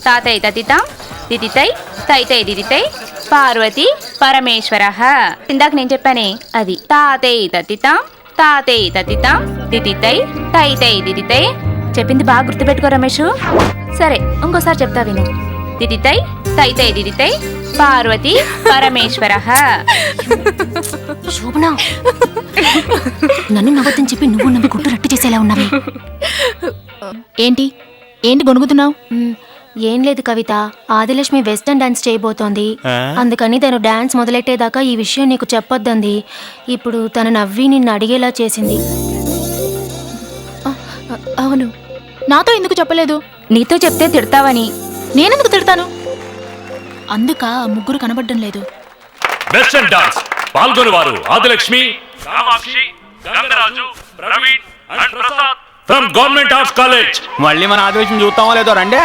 తాతై తతితాం దిదితై తైతై దిదితై పార్వతి పరమేశ్వరః. ఇందాక నేను చెప్పానే అది. తాతై తతితాం దిదితై తైతై దిదితై. చెప్పింది బాగా గుర్తుపెట్టుకో రమేష్. సరే ఇంకోసారి చెప్తా విను. దిదితై తైతై దిదితై పార్వతి పరమేశ్వరః. శోభన, నన్ను నవ్వద్దని చెప్పి నువ్వు నవ్వి గుట్టు రట్టు చేసేలా ఉన్నావే. ఏంటి ఏంటి గొనుగుతున్నావు? ఏం లేదు కవిత, ఆదిలక్ష్మి వెస్టర్న్ డాన్స్ చేయబోతోంది. అందుకని తను డాన్స్ మొదలెట్టేదాకా ఈ విషయం నీకు చెప్పొద్దంది. ఇప్పుడు తను నవ్వి నిన్ను అడిగేలా చేసింది. అవును, నాతో ఎందుకు చెప్పలేదు? నీతో చెప్తే తిడతావని. నేనెందుకు తిడతాను? అందుక ముగ్గురు కనబడడం లేదు. వెస్టర్న్ డాన్స్ పాల్గొనేవారు Adilakshmi, Kamakshi, Gangaraju, Praveen and Prasad from government arts college. మళ్ళీ మన ఆదిలక్ష్మి చూస్తామో లేదో రండి.